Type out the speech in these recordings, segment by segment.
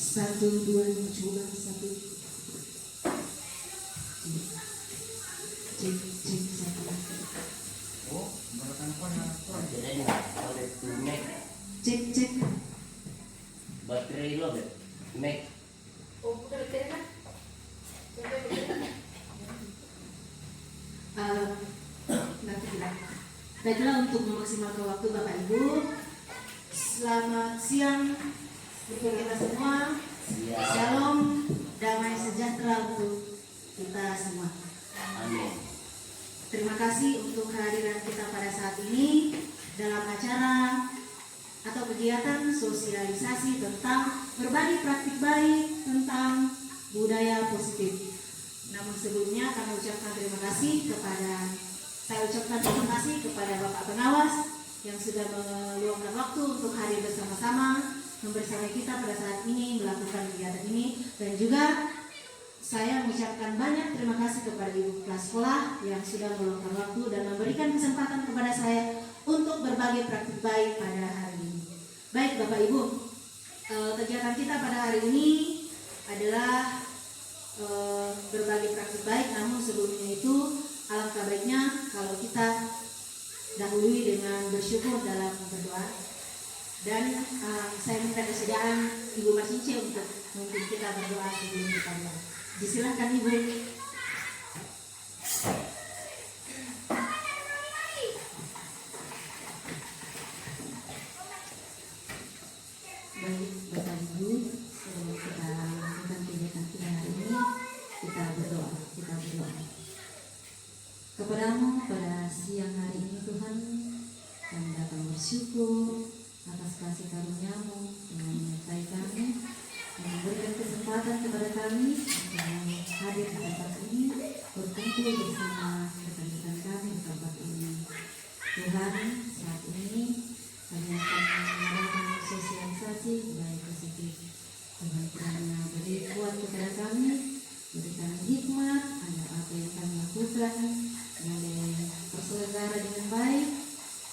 Satu, dua, coba satu. Cek satu. Oh, jadi oleh Mac. Cek. Baterai lo bet, Mac. Oh, bukan baterai kan? Baiklah, untuk memaksimalkan waktu Bapak Ibu, selamat siang untuk kita semua. Shalom, damai sejahtera untuk kita semua. Amin. Terima kasih untuk kehadiran kita pada saat ini dalam acara atau kegiatan sosialisasi tentang berbagi praktik baik tentang budaya positif. Namun sebelumnya kami ucapkan terima kasih kepada Bapak Pengawas yang sudah meluangkan waktu untuk hadir bersama-sama membersamai kita pada saat ini melakukan kegiatan ini, dan juga saya mengucapkan banyak terima kasih kepada ibu kepala sekolah yang sudah meluangkan waktu dan memberikan kesempatan kepada saya untuk berbagi praktik baik pada hari ini. Baik Bapak Ibu, kegiatan kita pada hari ini adalah berbagi praktik baik, namun sebelumnya itu alangkah baiknya kalau kita dahului dengan bersyukur dalam berdoa. Dan saya minta kesediaan Ibu Marcince untuk memimpin kita berdoa sebelum kita mulai. Disilakan Ibu. Baik Bapak Ibu, sebelum kita melakukan kegiatan kita hari ini, kita berdoa. Kepadamu pada siang hari ini Tuhan, kami datang bersyukur atas kasih karunia-Mu yang menyertai kami, yang memberikan kesempatan kepada kami untuk hadir di tempat ini, berkumpul bersama rekan-rekan kami di tempat ini. Tuhan, saat ini kami akan mengadakan sosialisasi baik positif. Tuhan kiranya beri kuat kepada kami, berikan hikmat agar apa yang kami lakukan boleh terselenggara dengan baik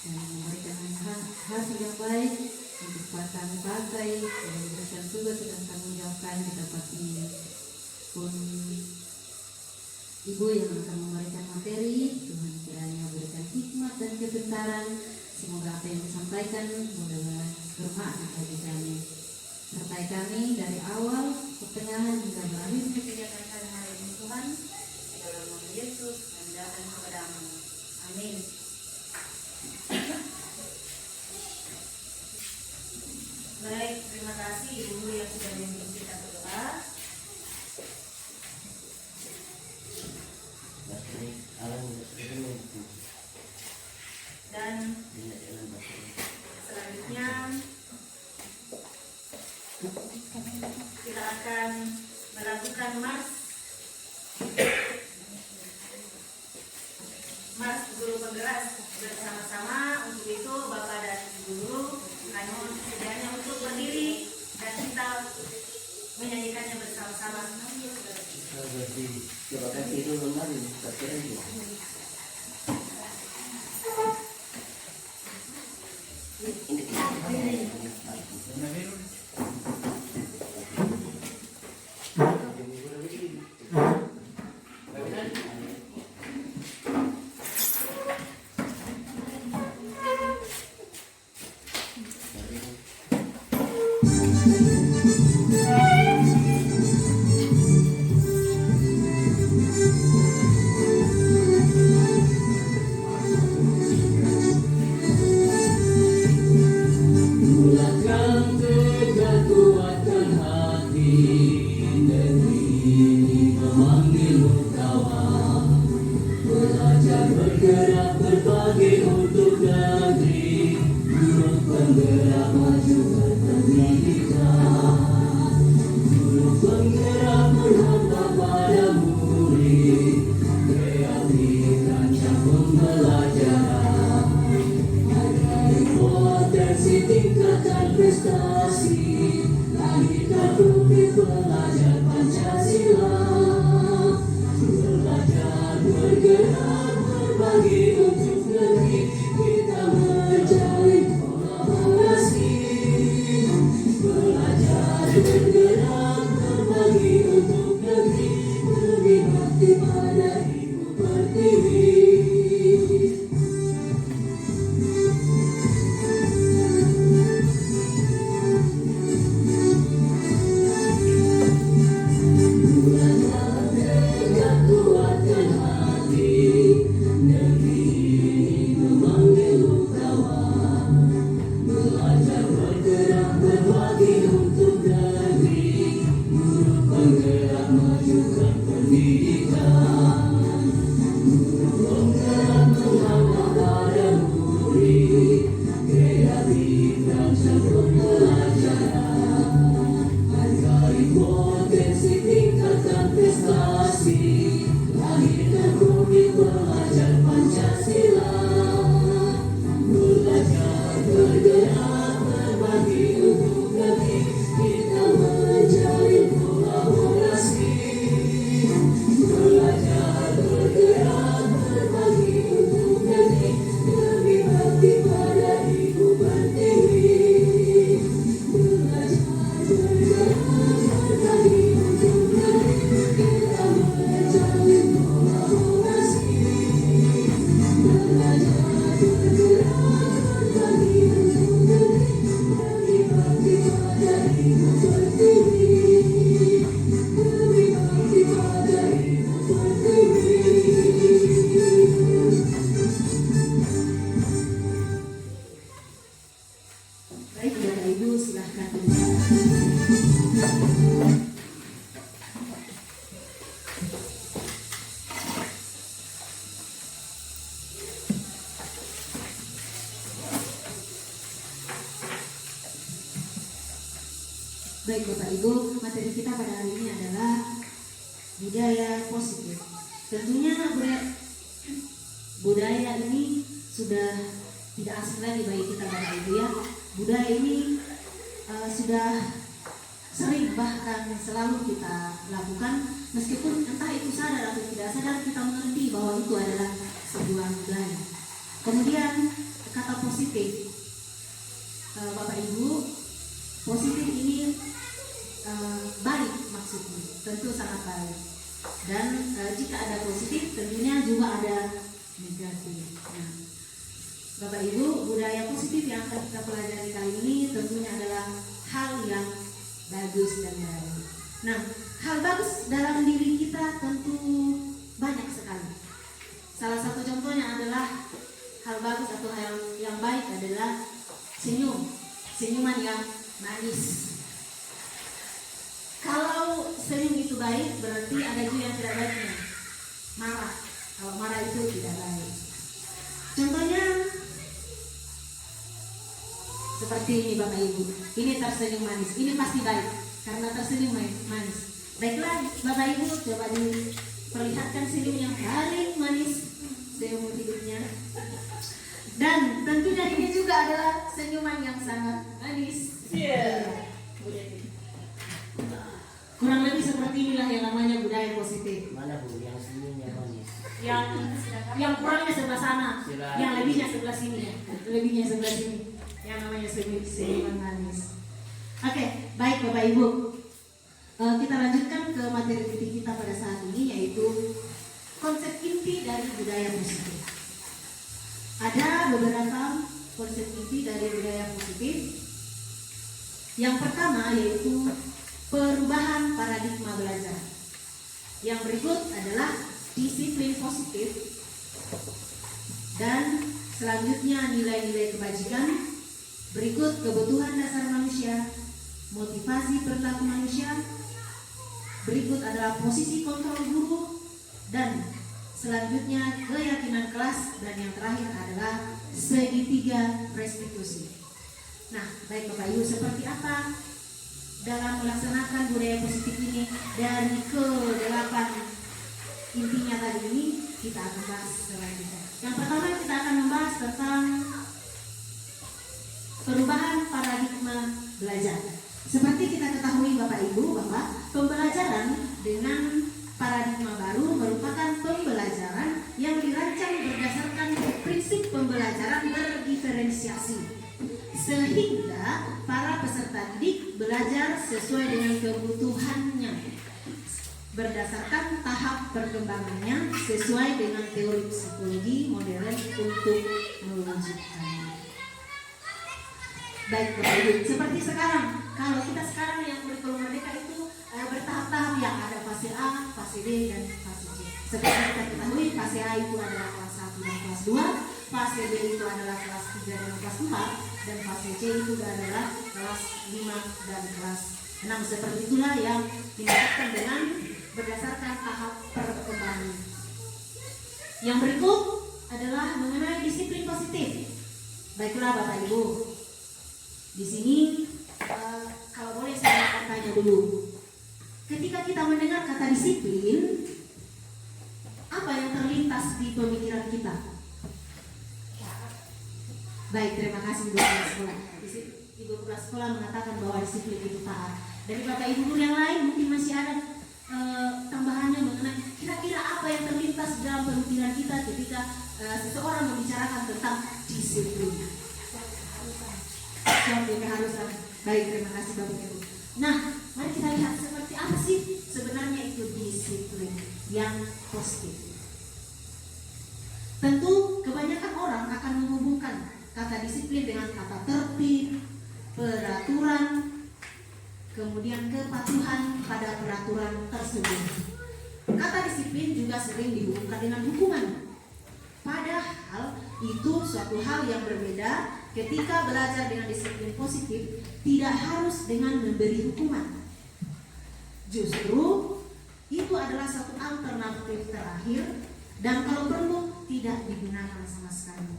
dan memberikan hasil yang baik untuk kami pakai dan memberikan tugas dan tanggung jawab kami di tempat ini. Pun Ibu yang akan memberikan materi, Tuhan kiranya berikan hikmat dan kepintaran. Semoga apa yang disampaikan boleh bermakna bagi kami. Sertai kami dari awal, pertengahan hingga berakhir kegiatan kami hari ini Tuhan. Di dalam nama Yesus kami datang kepadamu. Amin. Baik, terima kasih Ibu yang sudah memimpin kita berdoa. Dan selanjutnya kita akan melakukan mars guru penggerak bersama-sama. Untuk itu Bapak dan Ibu guru mohon sedianya untuk berdiri dan kita menyanyikannya bersama-sama. Belajar bergerak Baik Bapak Ibu, materi kita pada hari ini adalah budaya positif. Tentunya budaya ini sudah tidak asing lagi bagi kita Bapak Ibu ya. Budaya ini sudah sering bahkan selalu kita lakukan, meskipun entah itu sadar atau tidak sadar kita mengerti bahwa itu adalah sebuah budaya. Kemudian kata positif, Bapak Ibu, positif ini baik maksudnya, tentu sangat baik. Dan jika ada positif tentunya juga ada negatif. Nah, Bapak Ibu, budaya positif yang akan kita pelajari kali ini tentunya adalah hal yang bagus dan baik. Nah, hal bagus dalam diri kita tentu banyak sekali. Salah satu contohnya adalah hal bagus atau hal yang baik adalah senyuman yang manis. Kalau senyum itu baik, berarti ada juga yang tidak baiknya. Marah, kalau marah itu tidak baik. Contohnya seperti ini Bapak Ibu, ini tersenyum manis, ini pasti baik karena tersenyum manis. Baiklah Bapak Ibu, coba diperlihatkan senyum yang paling manis seumur hidupnya. Dan tentunya ini juga adalah senyuman yang sangat manis. Kurang lebih seperti inilah yang namanya budaya positif. Mana Bu yang senyumnya manis? Yang kurangnya sebelah sana, Silakan. yang lebihnya sebelah sini. Lebihnya sebelah sini. Yang namanya senyuman manis. Oke, baik Bapak Ibu. Kita lanjutkan ke materi inti kita pada saat ini, yaitu konsep inti dari budaya positif. Ada beberapa konsep inti dari budaya positif. Yang pertama yaitu perubahan paradigma belajar. Yang berikut adalah disiplin positif, dan selanjutnya nilai-nilai kebajikan. Berikut kebutuhan dasar manusia, motivasi perilaku manusia. Berikut adalah posisi kontrol guru, dan selanjutnya keyakinan kelas, dan yang terakhir adalah segitiga restitusi. Nah, baik Bapak Ibu, seperti apa dalam melaksanakan budaya positif ini dari ke-8 intinya tadi ini, kita akan bahas selanjutnya. Yang pertama kita akan membahas tentang perubahan paradigma belajar. Seperti kita ketahui Bapak Ibu bahwa pembelajaran dengan paradigma baru merupakan pembelajaran yang dirancang berdasarkan prinsip pembelajaran berdiferensiasi, sehingga para peserta didik belajar sesuai dengan kebutuhannya berdasarkan tahap perkembangannya sesuai dengan teori psikologi modern untuk mewujudkannya. Baik Bapak Ibu, seperti sekarang, kalau kita sekarang yang kurikulum merdeka itu bertahap-tahap, yang ada fase A, fase B, dan fase C. Seperti kita ketahui, fase A itu adalah kelas 1 dan kelas 2, fase B itu adalah kelas 3 dan kelas 4, dan fase C itu adalah kelas 5 dan kelas 6. Seperti itulah yang dimaksudkan dengan berdasarkan tahap perkembangan. Yang berikut adalah mengenai disiplin positif. Baiklah Bapak Ibu, di sini kalau boleh saya akan tanya dulu. Ketika kita mendengar kata disiplin, apa yang terlintas di pemikiran kita? Baik, terima kasih Ibu Kepala Sekolah. Ibu Kepala Sekolah mengatakan bahwa disiplin itu taat. Dari Bapak Ibu yang lain mungkin masih ada tambahannya mengenai kira-kira apa yang terlintas dalam pemikiran kita ketika seseorang membicarakan tentang disiplin. Suatu keharusan. Baik, terima kasih Bapak Ibu. Nah, mari kita lihat seperti apa sih sebenarnya itu disiplin yang positif. Tentu kebanyakan orang akan menghubungkan kata disiplin dengan kata tertib, peraturan, kemudian kepatuhan pada peraturan tersebut. Kata disiplin juga sering dihubungkan dengan hukuman. Padahal itu suatu hal yang berbeda. Ketika belajar dengan disiplin positif, tidak harus dengan memberi hukuman. Justru itu adalah satu alternatif terakhir, dan kalau perlu tidak digunakan sama sekali.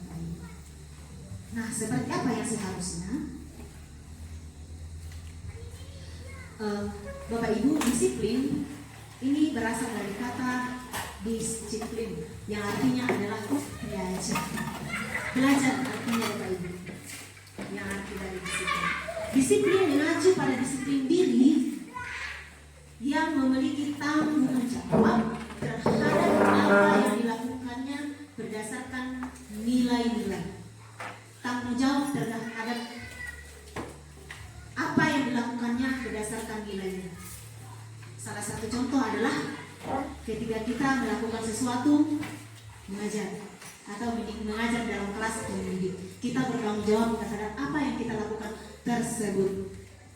Nah, seperti apa yang seharusnya? Bapak Ibu, disiplin ini berasal dari kata disiplin yang artinya adalah belajar. Belajar artinya Bapak Ibu, yang arti dari disiplin. Disiplin mengacu pada disiplin diri yang memiliki tanggung jawab terhadap apa yang dilakukannya berdasarkan nilai-nilai. Tanggung jawab terhadap apa yang dilakukannya berdasarkan nilainya. Salah satu contoh adalah ketika kita melakukan sesuatu, mengajar atau mengajar dalam kelas atau mendidik, kita bertanggung jawab terhadap apa yang kita lakukan tersebut.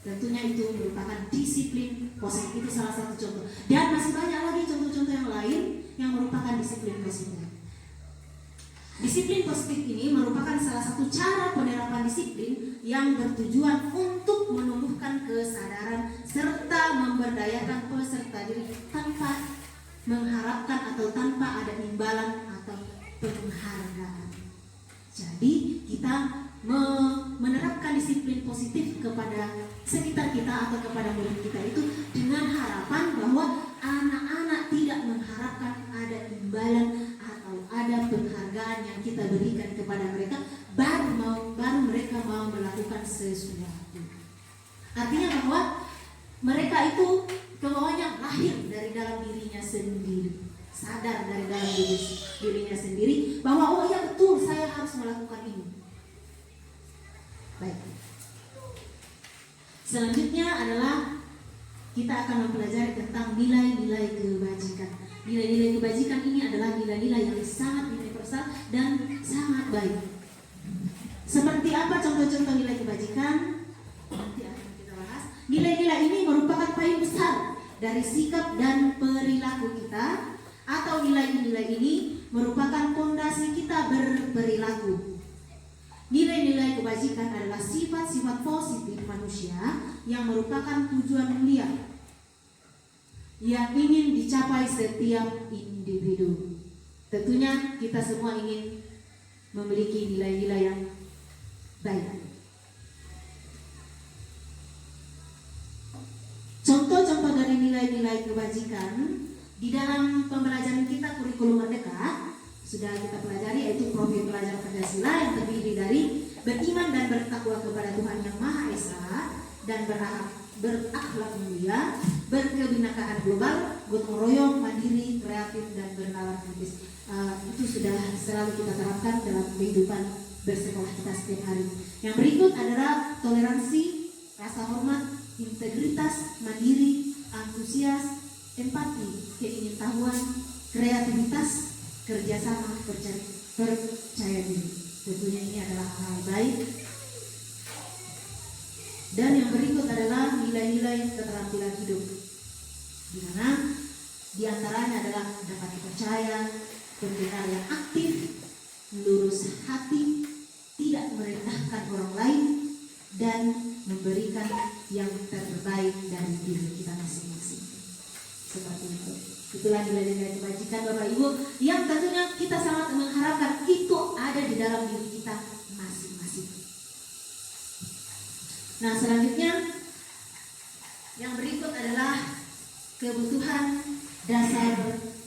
Tentunya itu merupakan disiplin positif. Itu salah satu contoh. Dan masih banyak lagi contoh-contoh yang lain yang merupakan disiplin positif. Disiplin positif ini merupakan salah satu cara penerapan disiplin yang bertujuan untuk menumbuhkan kesadaran serta memberdayakan peserta didik tanpa mengharapkan atau tanpa ada imbalan atau penghargaan. Jadi kita menerapkan disiplin positif kepada sekitar kita atau kepada murid kita itu dengan harapan bahwa anak-anak tidak mengharapkan ada imbalan atau ada penghargaan yang kita berikan kepada mereka baru mereka mau melakukan sesuatu. Artinya bahwa mereka itu kemauannya lahir dari dalam dirinya sendiri, sadar dari dalam dirinya sendiri bahwa oh ya betul saya harus melakukan ini. Baik. Selanjutnya adalah kita akan mempelajari tentang nilai-nilai kebajikan. Nilai-nilai kebajikan ini adalah nilai-nilai yang sangat universal dan sangat baik. Seperti apa contoh-contoh nilai kebajikan? Nanti akan kita bahas. Nilai-nilai ini merupakan payung besar dari sikap dan perilaku kita, atau nilai-nilai ini merupakan fondasi kita berperilaku. Nilai-nilai kebajikan adalah sifat-sifat positif manusia yang merupakan tujuan mulia yang ingin dicapai setiap individu. Tentunya kita semua ingin memiliki nilai-nilai yang baik. Contoh-contoh dari nilai-nilai kebajikan di dalam pembelajaran kita kurikulum merdeka sudah kita pelajari, yaitu profil pelajar Pancasila yang terdiri dari beriman dan bertakwa kepada Tuhan Yang Maha Esa dan berakhlak mulia, berkebinekaan global, gotong royong, mandiri, kreatif dan bernalar kritis. Itu sudah selalu kita terapkan dalam kehidupan bersekolah kita setiap hari. Yang berikut adalah toleransi, rasa hormat, integritas, mandiri, antusias, empati, keingintahuan, kreativitas, kerjasama, percaya diri. Tentunya ini adalah hal baik. Dan yang berikut adalah nilai-nilai keterampilan hidup, di mana diantaranya adalah dapat dipercaya, pendengar yang aktif, lurus hati, tidak merendahkan orang lain, dan memberikan yang terbaik dari diri kita masing-masing. Seperti itu. Itulah nilai-nilai kebajikan Bapak Ibu yang tentunya kita sangat mengharapkan itu ada di dalam diri kita masing-masing. Nah, selanjutnya yang berikut adalah kebutuhan dasar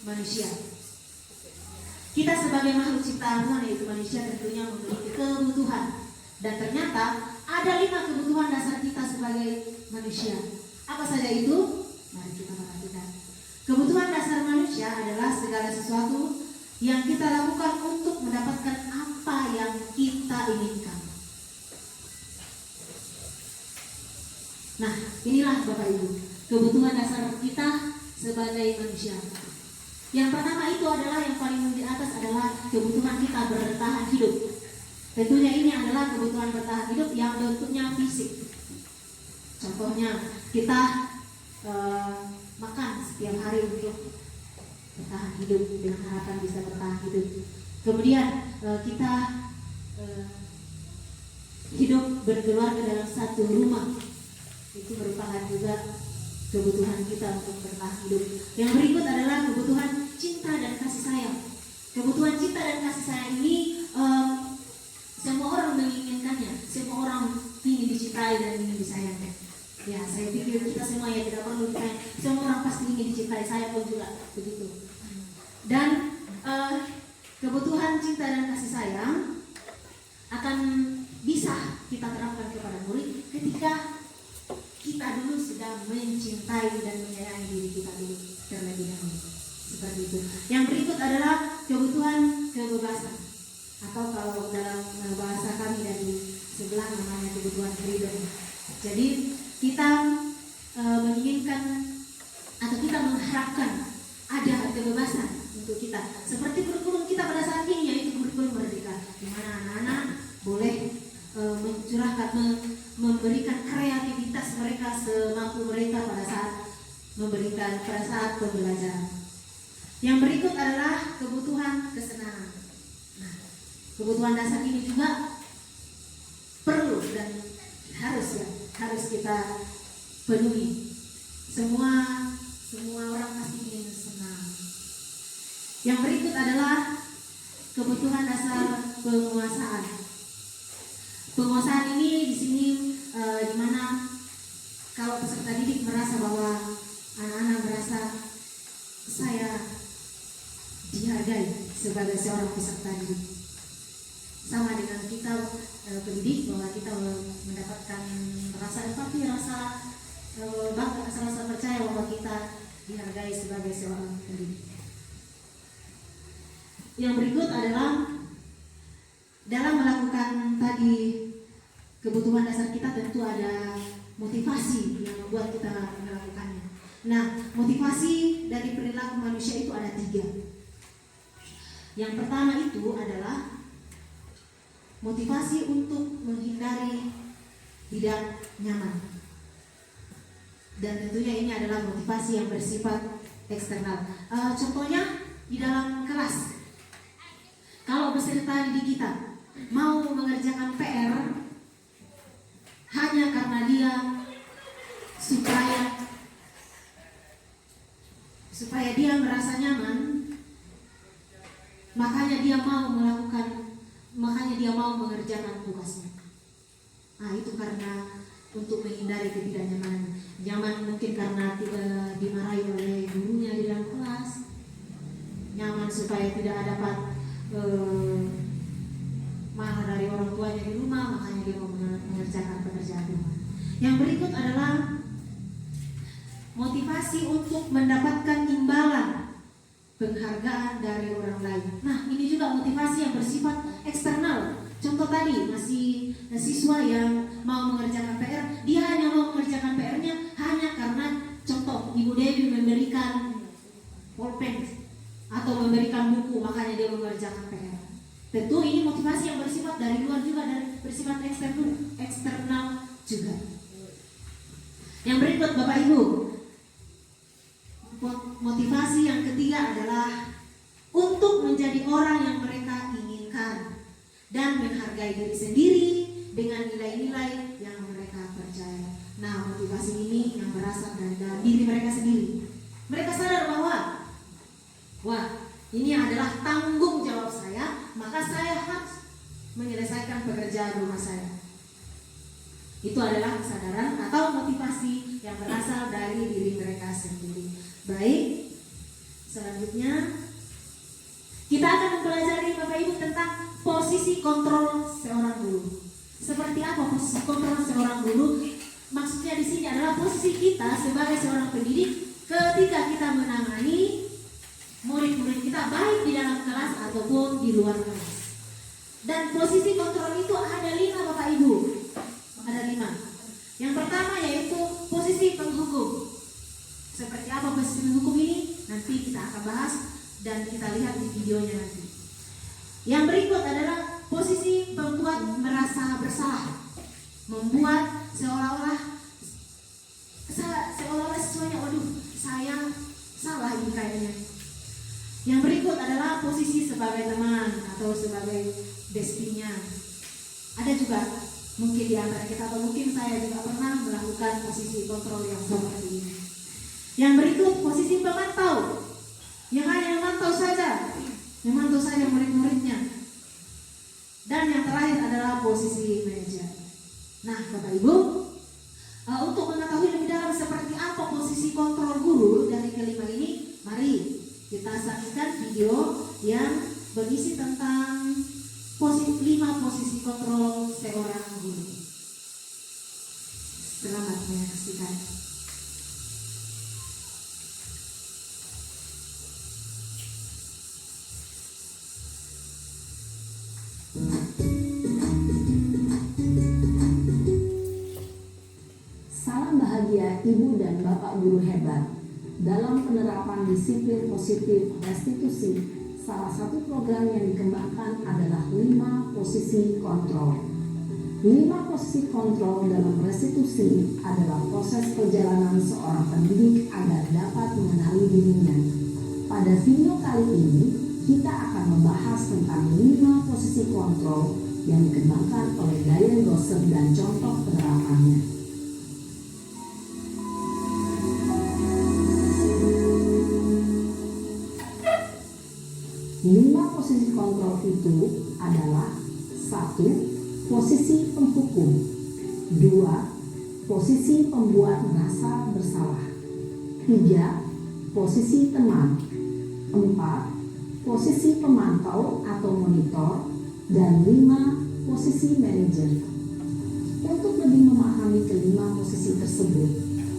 manusia. Kita sebagai makhluk ciptaan Tuhan, yaitu manusia, tentunya memiliki kebutuhan. Dan ternyata ada 5 kebutuhan dasar kita sebagai manusia. Apa saja itu? Mari kita perhatikan. Kebutuhan dasar manusia adalah segala sesuatu yang kita lakukan untuk mendapatkan apa yang kita inginkan. Nah, inilah Bapak Ibu, kebutuhan dasar kita sebagai manusia. Yang pertama itu adalah yang paling di atas adalah kebutuhan kita bertahan hidup. Tentunya ini adalah kebutuhan bertahan hidup yang bentuknya fisik. Contohnya kita makan setiap hari untuk bertahan hidup dengan harapan bisa bertahan hidup. Kemudian kita hidup berkeluarga dalam satu rumah, itu merupakan juga kebutuhan kita untuk bertahan hidup. Yang berikut adalah kebutuhan cinta dan kasih sayang. Kebutuhan cinta dan kasih sayang ini semua orang menginginkannya, semua orang ingin dicintai dan ingin disayangi. Ya, saya pikir kita semua ya tidak perlu ditanya. Semua orang pasti ingin dicintai, saya pun juga begitu. Dan kebutuhan cinta dan kasih sayang akan bisa kita terapkan kepada murid ketika kita dulu sudah mencintai dan menyayangi diri kita dulu terlebih dahulu. Seperti itu. Yang berikut adalah kebutuhan kebebasan, atau kalau dalam bahasa kami dari sebelah namanya kebutuhan freedom. Jadi kita menginginkan atau kita mengharapkan ada kebebasan untuk kita. Seperti kurikulum kita pada saat ini, yaitu kurikulum merdeka, di mana anak-anak boleh mencurahkan, memberikan kreativitas mereka semampu mereka pada saat pembelajaran. Yang berikut adalah kebutuhan kesenangan. Nah, kebutuhan dasar ini juga perlu dan harus kita penuhi. Semua orang pasti ingin senang. Yang berikut adalah kebutuhan dasar penguasaan. Penguasaan ini di sini di mana kalau peserta didik merasa bahwa anak-anak merasa saya dihargai sebagai seorang peserta didik. Sama dengan kita pendidik, bahwa kita mendapatkan rasa empati, rasa bangga, rasa percaya bahwa kita dihargai sebagai seorang pendidik. Yang berikut adalah dalam melakukan tadi kebutuhan dasar kita tentu ada motivasi yang membuat kita melakukannya. Nah, motivasi dari perilaku manusia itu ada 3. Yang pertama itu adalah motivasi untuk menghindari tidak nyaman. Dan tentunya ini adalah motivasi yang bersifat eksternal. Contohnya di dalam kelas, kalau peserta didik kita mau mengerjakan PR hanya karena dia supaya dia merasa nyaman, makanya dia mau mengerjakan tugasnya. Nah, itu karena untuk menghindari ketidaknyamanan. Nyaman mungkin karena tidak dimarahi oleh gurunya di dalam kelas, nyaman supaya tidak dapat marah dari orang tuanya di rumah, makanya dia mau mengerjakan pekerjaan rumah. Yang berikut adalah motivasi untuk mendapatkan imbalan penghargaan dari orang lain. Nah, ini juga motivasi yang bersifat eksternal. Contoh tadi, masih siswa yang mau mengerjakan PR, dia hanya mau mengerjakan PR-nya hanya karena contoh Ibu Dewi memberikan pulpen atau memberikan buku, makanya dia mengerjakan PR. Tentu ini motivasi yang bersifat dari luar juga dan bersifat eksternal juga. Yang berikut Bapak Ibu, motivasi yang ketiga adalah untuk menjadi orang yang mereka inginkan dan menghargai diri sendiri dengan nilai-nilai yang mereka percaya. Nah, motivasi ini yang berasal dari dalam diri mereka sendiri. Mereka sadar bahwa ini adalah tanggung jawab saya, maka saya harus menyelesaikan pekerjaan rumah saya. Itu adalah kesadaran atau motivasi yang berasal dari diri mereka sendiri. Baik, selanjutnya kita akan mempelajari Bapak Ibu tentang posisi kontrol seorang guru. Seperti apa posisi kontrol seorang guru? Maksudnya di sini adalah posisi kita sebagai seorang pendidik ketika kita menangani murid-murid kita baik di dalam kelas ataupun di luar kelas. Dan posisi kontrol itu ada 5 Bapak Ibu. Ada 5. Yang pertama yaitu posisi penghukum. Seperti apa posisi penghukum ini? Nanti kita akan bahas dan kita lihat di videonya nanti. Yang berikut adalah posisi pembuat merasa bersalah, membuat seolah-olah sesuanya, saya salah ini kayaknya. Yang berikut adalah posisi sebagai teman atau sebagai bestinya. Ada juga mungkin di antara kita atau mungkin saya juga pernah melakukan posisi kontrol yang seperti ini. Yang berikut posisi pemantau, yang hanya memantau saja murid-muridnya. Dan yang terakhir adalah posisi manajer. Nah, Bapak Ibu, untuk mengetahui kelima ini, mari kita saksikan video yang berisi tentang 5 posisi kontrol seorang guru. Selamat menyaksikan. Salam bahagia Ibu dan Bapak guru hebat. Dalam penerapan disiplin positif restitusi, salah satu program yang dikembangkan adalah 5 posisi kontrol. 5 posisi kontrol dalam restitusi adalah proses perjalanan seorang pendidik agar dapat mengenali dirinya. Pada video kali ini, kita akan membahas tentang 5 posisi kontrol yang dikembangkan oleh Diane Gosser dan contoh penerapannya. 5 posisi kontrol itu adalah 1. Posisi penghukum, 2. Posisi pembuat merasa bersalah, 3. Posisi teman, 4. Posisi pemantau atau monitor, dan 5. Posisi manajer. Untuk lebih memahami kelima posisi tersebut,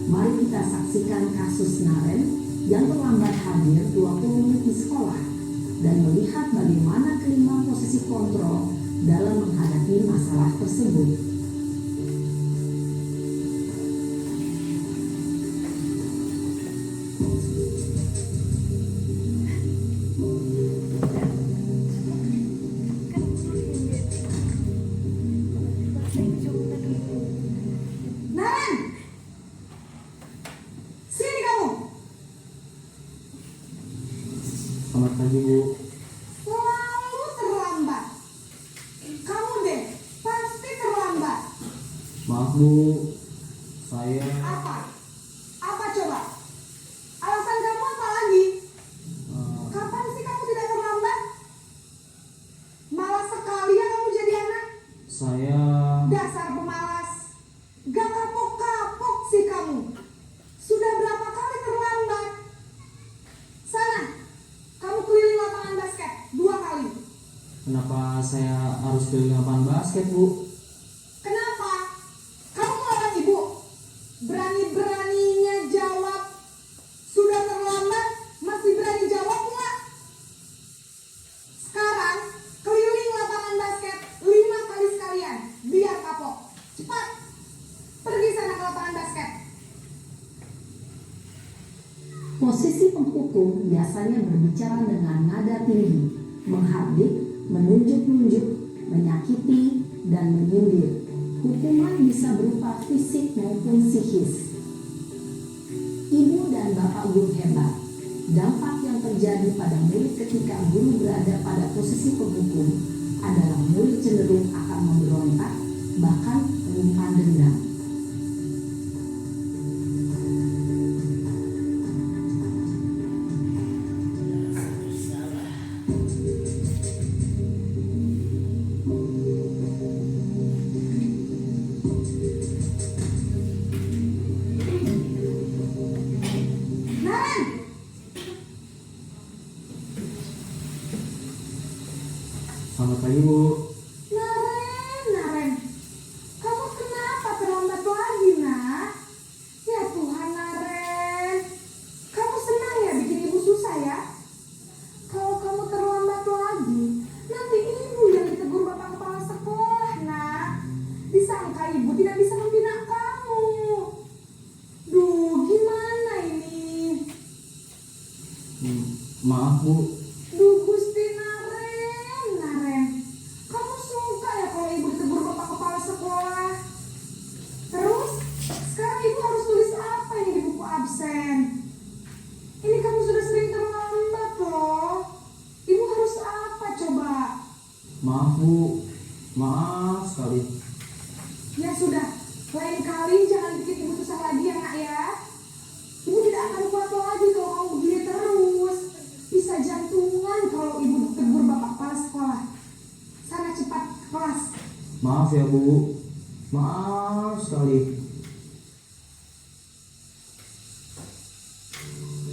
mari kita saksikan kasus Naren yang terlambat hadir 20 menit di sekolah dan melihat bagaimana kelima posisi kontrol dalam menghadapi masalah tersebut. Naren, sini kamu. Selamat pagi Bu. Selalu terlambat. Kamu deh, pasti terlambat. Maaf Bu, saya Apa? Apa coba? Alasan kamu apa lagi? Kapan sih kamu tidak terlambat? Malas sekali ya kamu jadi anak. saya Dasar pemalas. Gak kapok-kapok sih kamu. Sudah berapa kali terlambat? Sana, kamu keliling lapangan basket 2 kali. kenapa saya harus keliling lapangan basket Bu? Kenapa? Kamu melawan ibu. Berani-beraninya jawab. Sudah terlambat, masih berani jawab nggak? Sekarang, keliling lapangan basket 5 kali sekalian. Biar kapok. Cepat. Pergi sana ke lapangan basket. Posisi penghukum biasanya berbicara dengan nada tinggi, menghardik, menunjuk-nunjuk, menyakiti, dan menyindir. Hukuman bisa berupa fisik maupun psikis. Ibu dan Bapak guru hebat, dampak yang terjadi pada murid ketika guru berada pada posisi penghukum adalah murid cenderung akan memberontak, bahkan menyimpan dendam. Naren, Selamat pagi Bu. Naren. Kamu kenapa terlambat lagi, nak? Ya Tuhan, Naren. Kamu senang ya bikin ibu susah ya? Kalau kamu terlambat lagi, nanti ibu yang ditegur bapak kepala sekolah, nak. Disangka ibu tidak bisa membina kamu. Duh, gimana ini? Maaf Bu, Duh, Gusti Naren. Kamu suka ya kalau ibu ditegur bapak kepala sekolah? Terus, sekarang ibu harus tulis apa ini di buku absen? Ini kamu sudah sering terlambat loh. Ibu harus apa coba? maaf Bu, maaf sekali. Ya sudah, lain kali jangan bikin ibu susah lagi ya nak ya. Ibu tidak akan kuat lagi kalau kamu begini terus. Bisa jantungan kalau ibu ditegur bapak kepala sekolah. Sana cepat ke kelas. Maaf ya Bu, maaf sekali.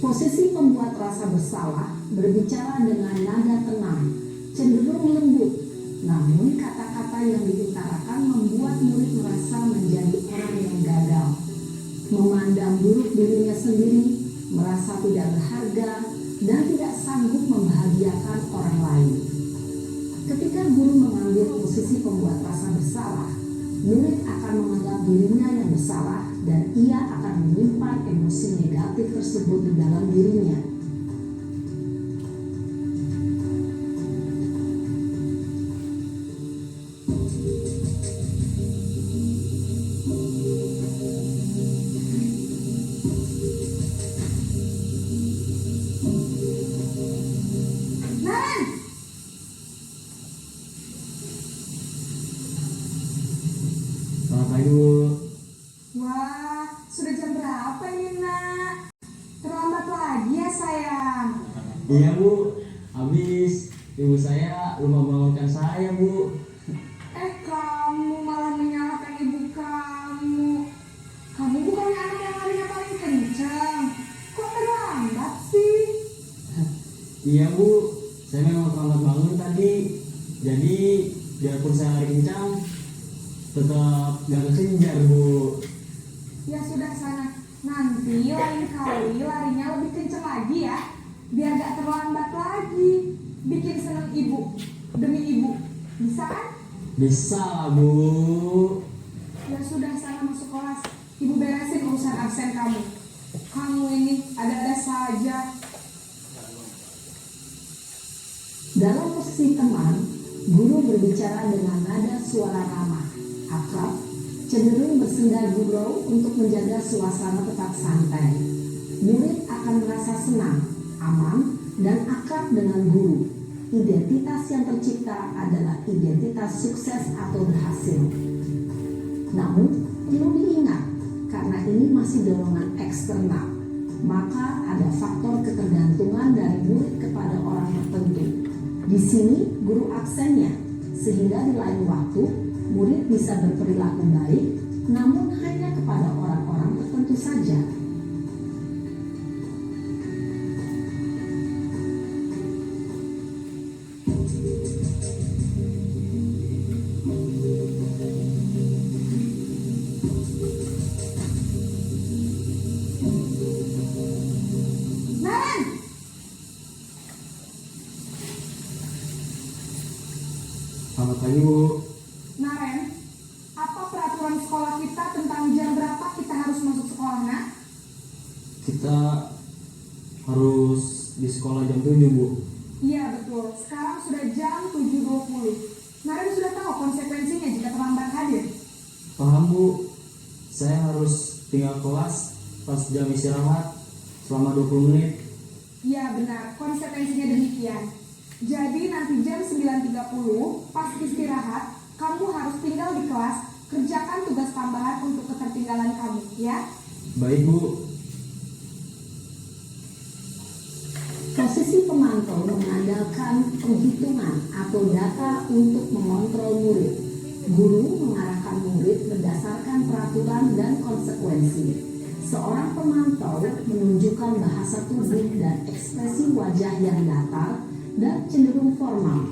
Posisi pembuat rasa bersalah berbicara dengan nada tenang, cenderung lembut, namun kata-kata yang diutarakan membuat murid merasa menjadi orang yang gagal, memandang buruk dirinya sendiri, merasa tidak berharga, dan tidak sanggup membahagiakan orang lain. Ketika guru mengambil posisi pembuat rasa bersalah, murid akan menganggap dirinya yang bersalah dan ia akan menyimpan emosi negatif tersebut di dalam dirinya. Naren, Selamat pagi Bu. wah, sudah jam berapa ini nak? Terlambat lagi ya sayang. Iya Bu, habis ibu saya lupa bangunkan saya Bu. Kamu malah menyalahkan ibu kamu. Kamu bukannya anak yang larinya paling kencang. Kok terlambat sih? Iya Bu, saya memang terlambat bangun tadi. Jadi biarpun saya lari kencang, tetap gak kejar Bu. Ya sudah sana. Nanti lain kali larinya lebih kencang lagi ya. Biar gak terlambat lagi. Bikin seneng ibu. Demi ibu. Bisa kan? Bisa lah Bu. Ya sudah sana masuk kelas. Ibu beresin urusan absen kamu. Kamu ini ada-ada saja. Dalam posisi teman, guru berbicara dengan nada suara ramah, akrab, cenderung bersenda gurau untuk menjaga suasana tetap santai. Murid akan merasa senang, aman, dan akrab dengan guru. Identitas yang tercipta adalah identitas sukses atau berhasil. Namun, perlu diingat, karena ini masih dorongan eksternal, maka ada faktor ketergantungan dari murid kepada orang tertentu. Di sini guru aksennya, sehingga di lain waktu murid bisa berperilaku baik, namun hanya kepada orang-orang tertentu saja. Naren! Selamat pagi Bu. Naren, apa peraturan sekolah kita tentang jam berapa kita harus masuk sekolah, nak? Kita harus di sekolah jam 7 Bu. Iya betul, sekarang sudah jam 7.20. Naren sudah tahu konsekuensinya jika terlambat hadir. Paham Bu, saya harus tinggal kelas pas jam istirahat selama 20 menit. Iya benar, konsekuensinya demikian. Jadi nanti jam 9.30 pas istirahat, kamu harus tinggal di kelas, kerjakan tugas tambahan untuk ketertinggalan kamu, ya? Baik Bu. Posisi pemantau mengandalkan penghitungan atau data untuk mengontrol murid. Guru mengarahkan murid berdasarkan peraturan dan konsekuensi. Seorang pemantau menunjukkan bahasa tubuh dan ekspresi wajah yang datar dan cenderung formal.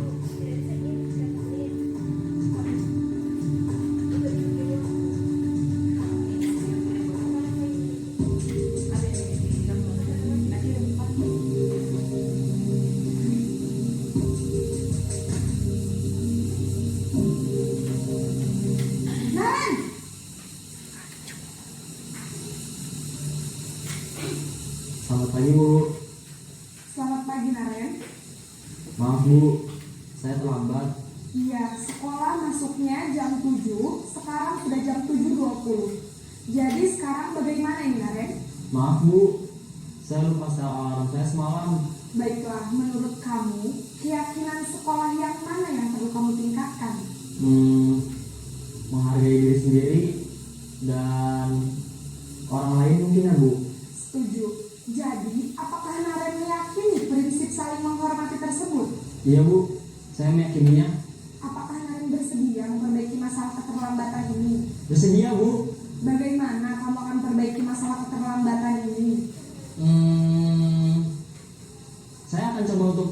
Naren! Selamat pagi Bu. Selamat pagi, Naren. Maaf Bu, saya terlambat. Iya, sekolah masuknya jam 7, sekarang sudah jam 7.20. Jadi sekarang bagaimana ini, Naren? Maaf Bu, saya lupa setel alarm saya semalam. Baiklah, menurut kamu, keyakinan sekolah yang mana yang perlu kamu tingkatkan? Menghargai diri sendiri dan orang lain mungkin ya Bu. Setuju. Jadi, apakah Naren meyakini prinsip saling menghormati tersebut? Iya Bu, saya meyakininya. Apakah Naren bersedia memperbaiki masalah keterlambatan ini? Bersedia Bu. Bagaimana kamu akan perbaiki masalah keterlambatan ini?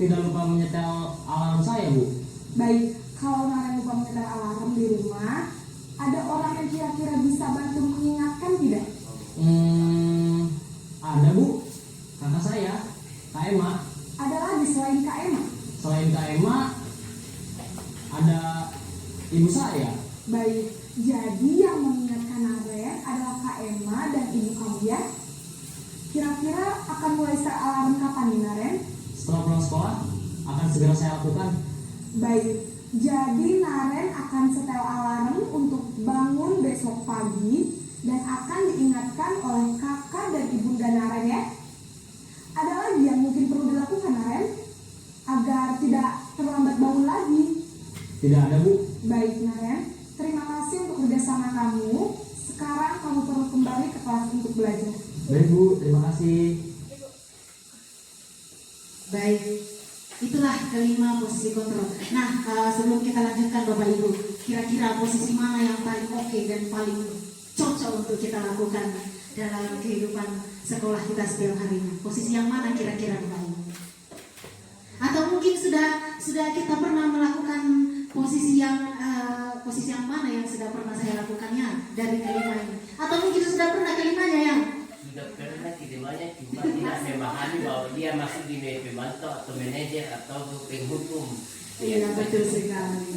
tidak lupa menyetel alarm saya, Bu? Baik, kalau Naren lupa menyetel alarm di rumah, ada orang yang kira-kira bisa bantu mengingatkan tidak? Ada, Bu. Kakak saya, Kak Emma. Ada lagi selain Kak Emma? Selain Kak Emma, ada ibu saya. Baik, jadi yang mengingatkan Naren adalah Kak Emma dan ibu kamu ya? Kira-kira akan mulai set alarm kapan nih Naren? Setelah pulang sekolah, akan segera saya lakukan. Baik, jadi Naren akan setel alarm untuk bangun besok pagi dan akan diingatkan oleh kakak dan ibunda Naren ya. Ada lagi yang mungkin perlu dilakukan Naren agar tidak terlambat bangun lagi? Tidak ada, Bu. Baik Naren, terima kasih untuk kerjasama kamu. Sekarang kamu perlu kembali ke kelas untuk belajar. Baik, Bu. Terima kasih. Baik, itulah kelima posisi kontrol. Nah, sebelum kita lanjutkan Bapak Ibu, kira-kira posisi mana yang paling oke dan paling cocok untuk kita lakukan dalam kehidupan sekolah kita setiap harinya? Posisi yang mana kira-kira Bapak Ibu? Atau mungkin sudah kita pernah melakukan posisi yang mana yang sudah pernah saya lakukannya dari kelima ini? Atau mungkin sudah pernah kelimanya yang Sudah pernah kelimanya, cuma tidak memahami bahwa dia masuk di pembantu atau manajer atau penghukum. Iya, betul sekali.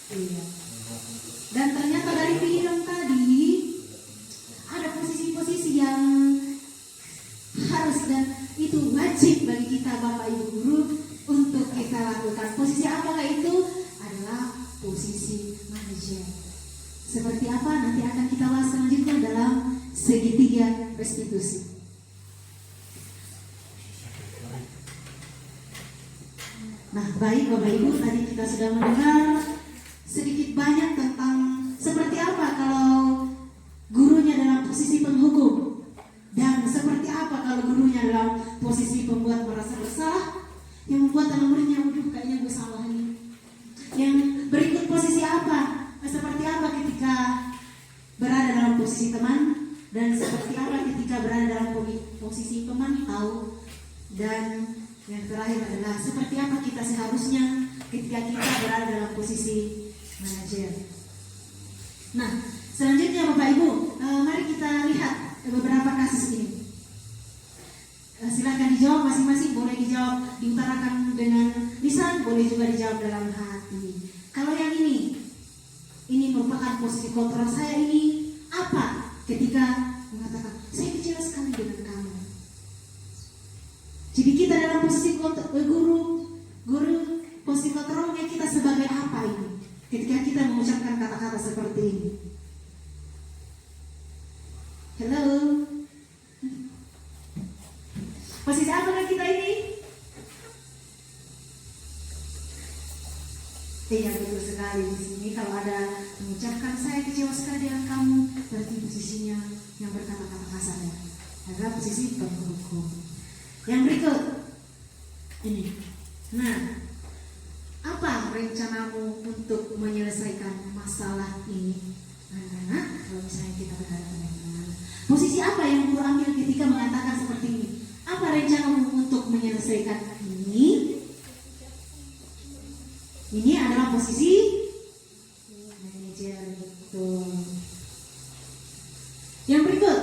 Iya. Dan ternyata dari film tadi ada posisi-posisi yang harus dan itu wajib bagi kita Bapak Ibu guru untuk kita lakukan. Posisi apakah itu? Adalah posisi manajer. Seperti apa nanti akan kita bahas selanjutnya dalam segitiga restitusi. Nah, baik Bapak Ibu, tadi kita sudah mendengar sedikit banyak tentang seperti apa kalau gurunya dalam posisi penghukum dan seperti apa kalau gurunya dalam posisi pembuat merasa bersalah yang membuat anak muridnya, waduh kayaknya gue salah nih. Yang berikut posisi apa? Seperti apa ketika berada dalam posisi teman dan seperti apa ketika berada dalam posisi pemantau, dan yang terakhir adalah seperti apa kita seharusnya ketika kita berada dalam posisi manajer. Nah, selanjutnya Bapak Ibu, mari kita lihat beberapa kasus ini. Silahkan dijawab masing-masing, boleh dijawab diutarakan dengan lisan, boleh juga dijawab dalam hati. Kalau yang ini merupakan posisi kontrol saya, ini apa ketika mengatakan saya kecewa sekali dengan kamu. Jadi kita dalam posisi guru posisi kontrolnya kita sebagai apa ini ketika kita mengucapkan kata-kata seperti ini? Hello, posisi apa kita ini? Iya, betul sekali. Di sini kalau ada mengucapkan saya kecewa sekali dengan kamu, berarti posisinya yang berkata-kata kasar ya, adalah posisi penghukum. Yang berikut ini. Nah, apa rencanamu untuk menyelesaikan masalah ini? Anak-anak, kalau misalnya kita berada dengan posisi apa yang guru ambil ketika mengatakan seperti ini? Apa rencanamu untuk menyelesaikan ini? Ini adalah posisi manajer, betul. Yang berikut,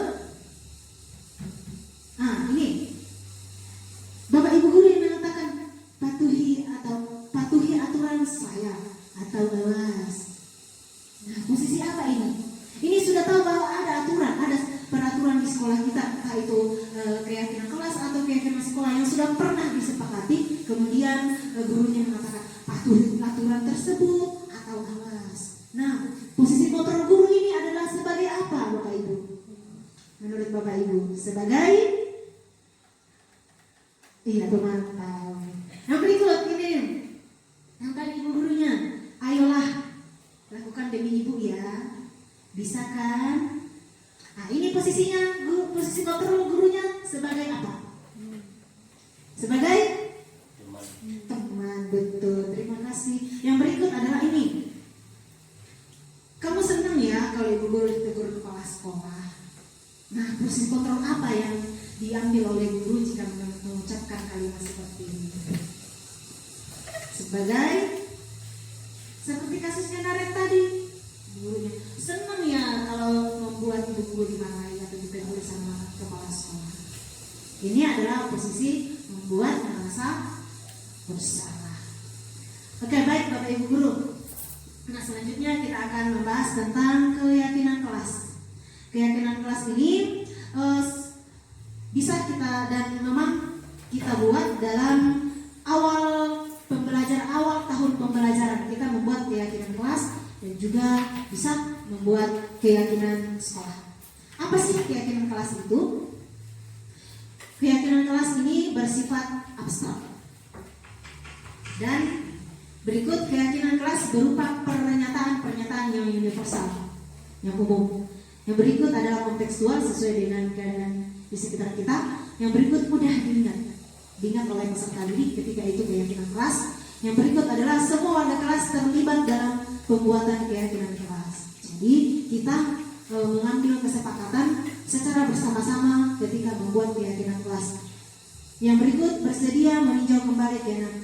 ini Bapak Ibu guru yang mengatakan patuhi aturan saya atau awas. Nah, posisi apa ini? Ini sudah tahu bahwa ada aturan, ada peraturan di sekolah kita, entah itu keyakinan kelas atau keyakinan sekolah yang sudah pernah disepakati. Kemudian gurunya mengatakan patuhi aturan tersebut atau awas. Nah, posisi kontrol guru ini adalah sebagai apa Bapak Ibu? Menurut Bapak Ibu, sebagai pemantau. Yang berikut ini, yang tadi ibu gurunya, ayolah lakukan demi ibu ya, bisa kan? Nah, ini posisinya, posisi kontrol gurunya sebagai apa? Sebagai teman, betul. Terima kasih. Yang berikut adalah ini. Kamu senang ya kalau ibu guru ditegur kepala sekolah. Nah, posisi kontrol apa yang diambil oleh guru jika mengucapkan kalimat seperti ini. Seperti kasusnya Naret tadi, gurunya senang ya kalau membuat buku dimarahi atau ditegur sama kepala sekolah. Ini adalah posisi membuat merasa bersalah. Oke, baik Bapak Ibu Guru. Nah, selanjutnya kita akan membahas tentang keyakinan kelas. Keyakinan kelas ini bisa kita dan memang kita buat dalam awal tahun pembelajaran. Kita membuat keyakinan kelas dan juga bisa membuat keyakinan sekolah. Apa sih keyakinan kelas itu? Keyakinan kelas ini bersifat abstrak. Dan berikut keyakinan kelas berupa pernyataan-pernyataan yang universal, yang umum. Yang berikut adalah kontekstual sesuai dengan keadaan di sekitar kita. Yang berikut mudah diingat oleh peserta didik ketika itu keyakinan kelas. Yang berikut adalah semua warga kelas terlibat dalam pembuatan keyakinan kelas. Jadi kita mengambil kesepakatan secara bersama-sama ketika membuat keyakinan kelas. Yang berikut bersedia meninjau kembali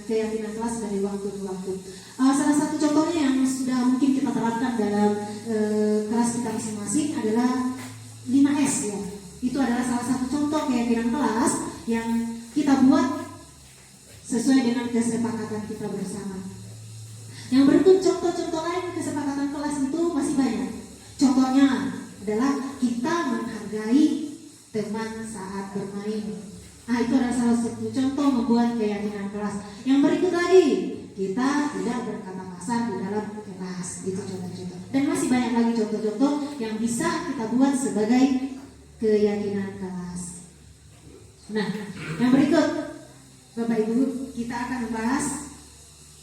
keyakinan kelas dari waktu ke waktu. Salah satu contohnya yang sudah mungkin kita terapkan dalam kelas kita masing-masing adalah 5S ya. Itu adalah salah satu contoh keyakinan kelas yang kita buat sesuai dengan kesepakatan kita bersama. Yang berikut contoh-contoh lain kesepakatan kelas itu masih banyak. Contohnya adalah kita menghargai teman saat bermain. Nah, itu adalah salah satu contoh membuat keyakinan kelas. Yang berikut lagi, kita tidak berkata kasar di dalam kelas. Itu contoh-contoh. Dan masih banyak lagi contoh-contoh yang bisa kita buat sebagai keyakinan kelas. Nah, yang berikut, Bapak Ibu, kita akan membahas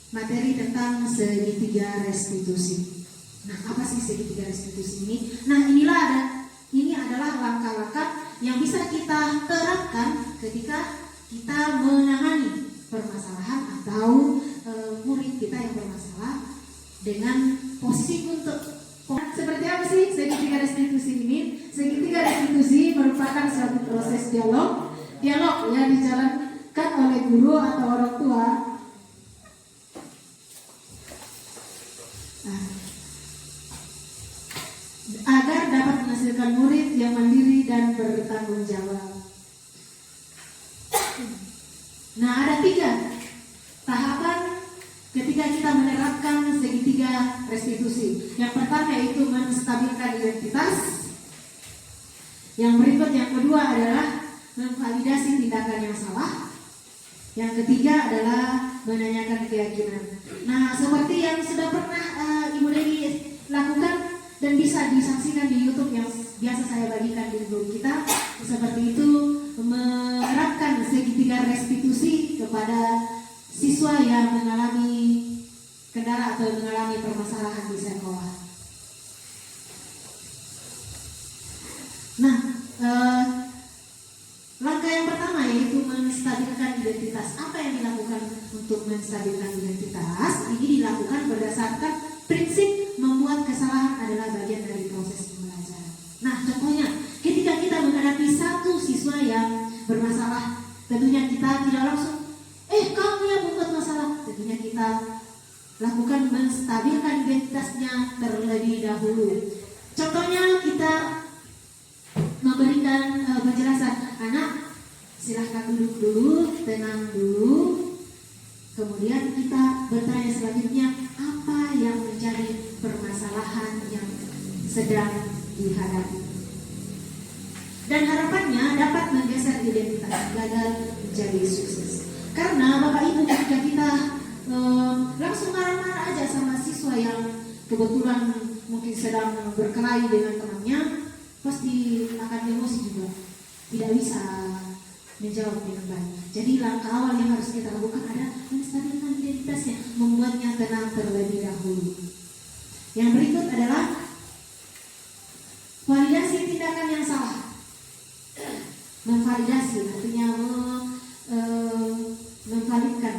materi tentang segitiga restitusi. Nah, apa sih segitiga restitusi ini? Nah, ini adalah langkah-langkah yang bisa kita terapkan ketika kita menangani permasalahan atau murid kita yang bermasalah dengan posisi untuk seperti apa sih segitiga restitusi ini? Segitiga restitusi merupakan suatu proses dialog yang dijalankan oleh guru atau orang tua agar dapat menghasilkan murid yang mandiri dan bertanggung jawab. Nah, ada 3 tahapan ketika kita menerapkan segitiga restitusi. Yang pertama yaitu menstabilkan identitas. Yang berikut, yang kedua adalah memvalidasi tindakan yang salah. Yang ketiga adalah menanyakan keyakinan. Nah, seperti yang sudah pernah Ibu Dewi lakukan dan bisa disaksikan di YouTube yang biasa saya bagikan di grup kita, seperti itu menerapkan segitiga restitusi kepada siswa yang mengalami kendala atau mengalami permasalahan di sekolah. Nah, langkah yang pertama yaitu menstabilkan identitas. Apa yang dilakukan untuk menstabilkan identitas? Ini dilakukan berdasarkan prinsip membuat kesalahan adalah bagian dari proses pembelajaran. Nah, contohnya ketika kita menghadapi satu siswa yang bermasalah, tentunya kita tidak langsung kamu yang membuat masalah. Tentunya kita lakukan menstabilkan identitasnya terlebih dahulu. Contohnya kita memberikan penjelasan, anak silahkan duduk dulu, tenang dulu. Kemudian kita bertanya selanjutnya, apa yang menjadi permasalahan yang sedang dihadapi. Dan harapannya dapat menggeser identitas gagal menjadi sukses. Karena Bapak Ibu ketika kita langsung marah-marah aja sama siswa yang kebetulan mungkin sedang berkelahi dengan temannya, pasti akan emosi juga, tidak bisa menjawab dengan baik. Jadi langkah awal yang harus kita lakukan adalah menstabilkan identitasnya, membuatnya tenang terlebih dahulu. Yang berikut adalah validasi tindakan yang salah. Memvalidasi artinya memvalidkan,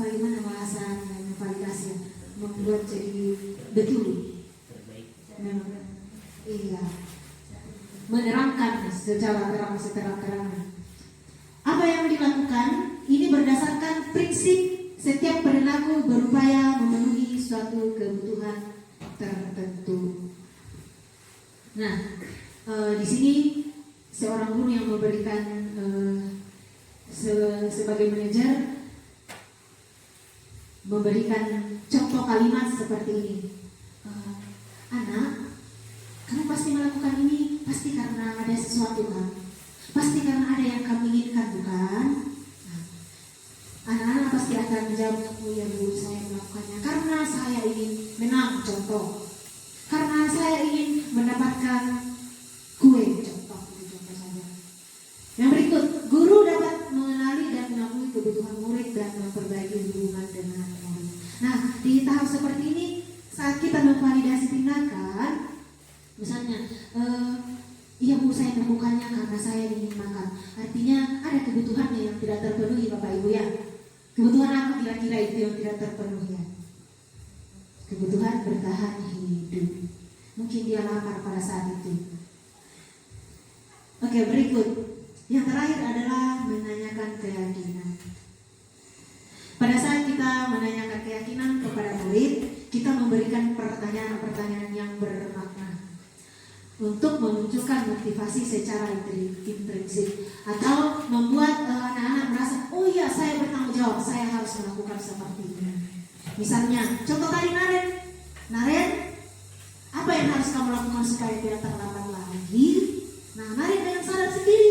gimana bahasa memvalidasi, membuat jadi betul. Iya, menerangkan secara terang. Apa yang dilakukan ini berdasarkan prinsip setiap perilaku berupaya memenuhi suatu kebutuhan tertentu. Nah, di sini seorang guru yang memberikan sebagai manajer memberikan contoh kalimat seperti ini. Anak, kamu pasti melakukan ini pasti karena ada sesuatu kan? Pasti karena ada yang kamu inginkan bukan? Nah, anak-anak pasti akan menjawab, oh ya bu, saya melakukannya karena saya ingin menang, contoh. Karena saya ingin mendapatkan kue, contoh saja. Yang berikut, guru dapat mengenali dan mengakui kebutuhan murid dan memperbaiki hubungan dengan murid. Nah, di tahap seperti ini, saat kita memvalidasi tindakan, misalnya, iya bu, saya melakukannya karena saya ingin makan. Artinya ada kebutuhannya yang tidak terpenuhi Bapak Ibu ya. Kebutuhan apa kira-kira itu yang tidak terpenuhi ya? Kebutuhan bertahan hidup. Mungkin dia lapar pada saat itu. Oke, berikut. Yang terakhir adalah menanyakan keyakinan. Pada saat kita menanyakan keyakinan kepada murid, kita memberikan pertanyaan-pertanyaan yang bermakna untuk menunjukkan motivasi secara intrinsik atau membuat anak-anak merasa, oh iya saya bertanggung jawab, saya harus melakukan seperti ini. Misalnya, contoh tadi Naren, apa yang harus kamu lakukan supaya tidak terlambat lagi? Nah, Naren dengan sadar sendiri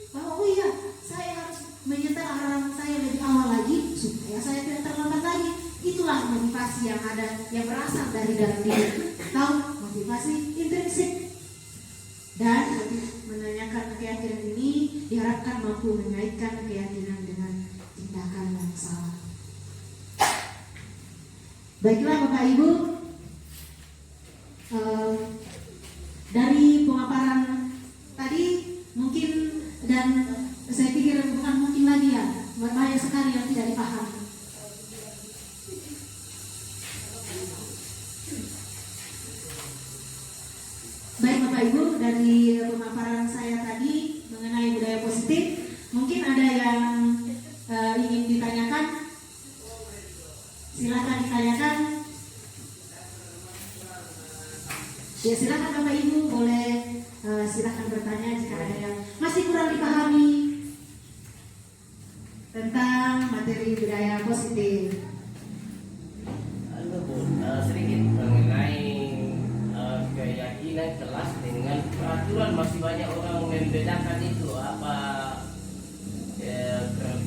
bahwa oh iya, saya harus menyetel alarm saya lebih awal lagi supaya saya tidak terlambat lagi. Itulah motivasi yang ada, yang berasal dari dalam diri, atau motivasi intrinsik. Dan menanyakan keyakinan ini diharapkan mampu mengaitkan keyakinan dengan tindakan yang salah. Baiklah Bapak Ibu, dari pemaparan tadi mungkin, dan saya pikir bukan mungkin lagi ya, banyak sekali yang tidak dipahami. Baik Bapak Ibu, dari pemaparan saya tadi mengenai budaya positif, mungkin ada yang ingin ditanyakan. Silakan ditanyakan. Ya silakan Bapak Ibu, boleh silakan bertanya jika ada yang masih kurang dipahami tentang materi budaya positif. Halo Bu, sedikit mengenai keyakinan kelas dengan peraturan. Masih banyak orang membedakan itu apa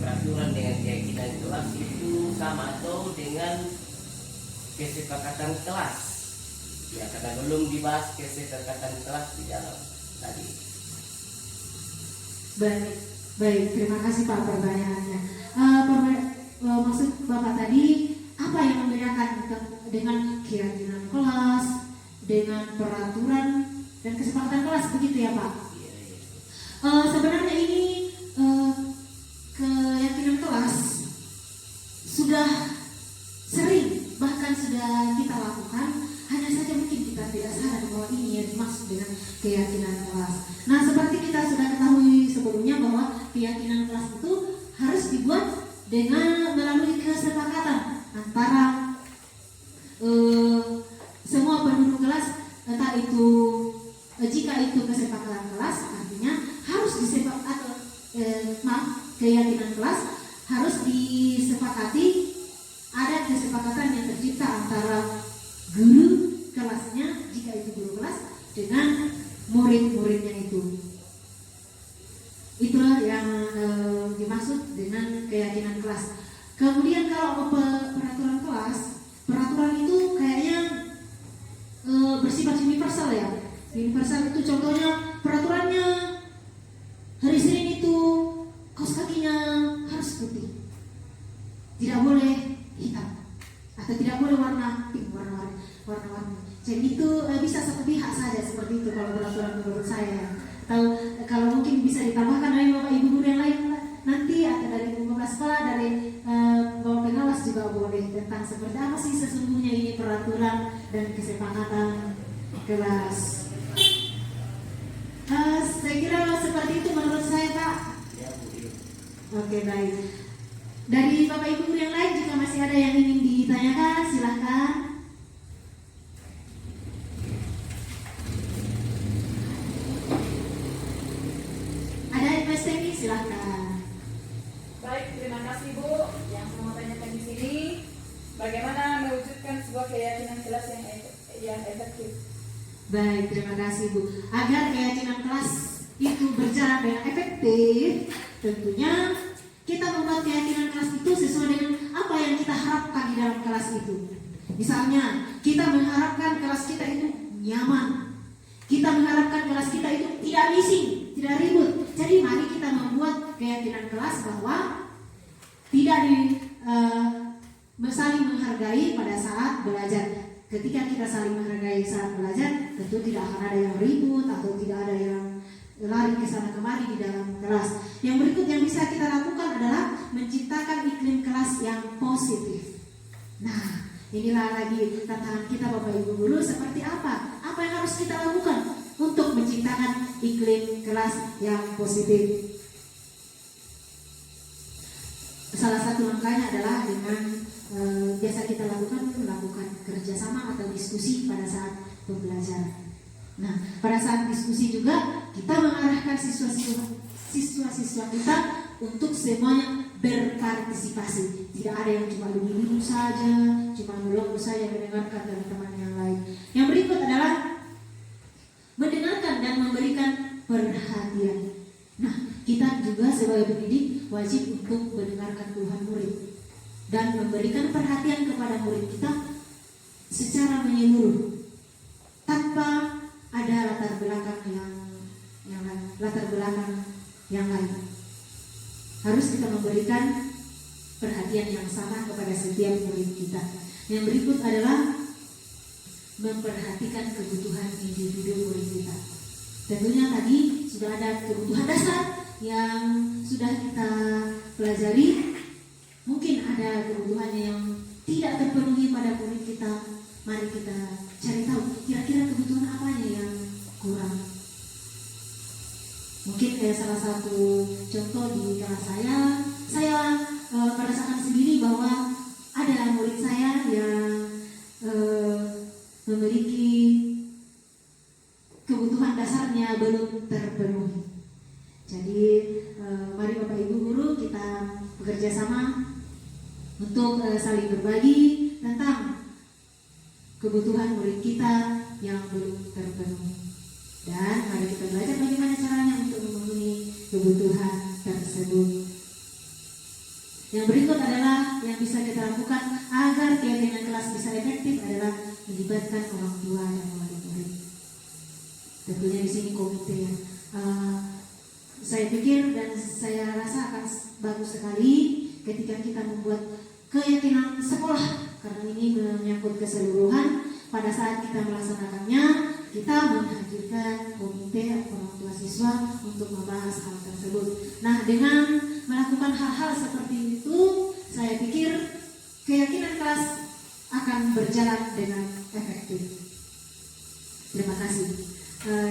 peraturan dengan keyakinan kelas itu sama atau dengan kesepakatan kelas ya, karena belum dibahas kesepakatan kelas di dalam tadi. Baik, terima kasih Pak pertanyaannya. Maksud Bapak tadi apa yang membedakan dengan keyakinan kelas, dengan peraturan dan kesepakatan kelas, begitu ya Pak? Sebenarnya ini keyakinan kelas sudah sering, bahkan sudah kita lakukan, hanya saja mungkin kita tidak sadar bahwa ini yang dimaksud dengan keyakinan kelas. Nah, seperti kita sudah ketahui sebelumnya bahwa keyakinan kelas itu harus dibuat dengan melalui kesepakatan antara semua penduduk kelas, entah itu jika itu kesepakatan kelas, artinya harus disepakati keyakinan kelas harus disepakati, ada kesepakatan yang tercipta antara guru kelasnya, jika itu guru kelas, dengan murid-muridnya itu. Itulah yang dimaksud dengan keyakinan kelas. Kemudian kalau peraturan kelas, peraturan itu kayaknya bersifat universal ya. Universal itu contohnya peraturannya hari Senin itu kaos kakinya harus putih, tidak boleh hitam, atau tidak boleh warna pink, warna-warni. Jadi itu bisa satu pihak saja seperti itu kalau peraturan menurut saya. Atau kalau mungkin bisa ditambahkan dari Bapak Ibu guru yang lain nanti, atau dari pembuka sekolah, dari Bapak pengawas juga boleh, tentang seperti apa sih sesungguhnya ini peraturan dan kesepakatan kelas. Saya kira seperti itu menurut saya Pak. Ya Bu. Oke, baik. Dari Bapak Ibu guru yang lain jika masih ada yang ingin ditanyakan, silahkan. Ada yang Mas Temi, silahkan. Baik, terima kasih Bu. Yang saya mau tanyakan di sini, bagaimana mewujudkan sebuah keyakinan kelas yang efektif? Baik, terima kasih Bu. Agar keyakinan kelas itu berjalan dengan efektif, tentunya kita membuat keyakinan kelas itu sesuai dengan apa yang kita harapkan di dalam kelas itu. Misalnya, kita mengharapkan kelas kita itu nyaman. Kita mengharapkan kelas kita itu tidak bising, tidak ribut. Jadi mari kita membuat keyakinan kelas bahwa tidak saling menghargai pada saat belajar. Ketika kita saling menghargai saat belajar, tentu tidak akan ada yang ribut atau tidak ada yang lari ke sana kemari di dalam kelas. Yang berikut yang bisa kita lakukan adalah menciptakan iklim kelas yang positif. Nah, inilah lagi tantangan kita Bapak Ibu guru, seperti apa? Apa yang harus kita lakukan untuk menciptakan iklim kelas yang positif? Salah satu langkahnya adalah dengan biasa kita melakukan kerjasama atau diskusi pada saat pembelajaran. Nah, pada saat diskusi juga kita mengarahkan siswa-siswa kita untuk semuanya berpartisipasi. Tidak ada yang cuma duduk saja, cuma melongo saja mendengarkan dari teman yang lain. Yang berikut adalah mendengarkan dan memberikan perhatian. Nah, kita juga sebagai pendidik wajib untuk mendengarkan keluhan murid dan memberikan perhatian kepada murid kita secara menyeluruh tanpa ada latar belakang yang lain. Harus kita memberikan perhatian yang sama kepada setiap murid kita. Yang berikut adalah memperhatikan kebutuhan individu murid kita. Tentunya tadi sudah ada kebutuhan dasar yang sudah kita pelajari. Mungkin ada kebutuhan yang tidak terpenuhi pada murid kita. Mari kita cari tahu kira-kira kebutuhan apanya yang kurang. Mungkin salah satu contoh di kelas saya merasakan sendiri bahwa ada murid saya yang memiliki kebutuhan dasarnya belum terpenuhi. Jadi mari Bapak Ibu guru kita bekerja sama untuk saling berbagi tentang kebutuhan murid kita yang belum terpenuhi. Dan mari kita belajar bagaimana caranya untuk memenuhi kebutuhan tersebut. Yang berikut adalah yang bisa kita lakukan agar keyakinan kelas bisa efektif adalah melibatkan orang tua dan murid-murid. Tentunya di sini komite ya. Saya pikir dan saya rasa akan bagus sekali ketika kita membuat keyakinan sekolah, karena ini menyangkut keseluruhan. Pada saat kita melaksanakannya, kita menghadirkan komite orang tua siswa untuk membahas hal tersebut. Nah, dengan melakukan hal-hal seperti itu, saya pikir keyakinan kelas akan berjalan dengan efektif. Terima kasih.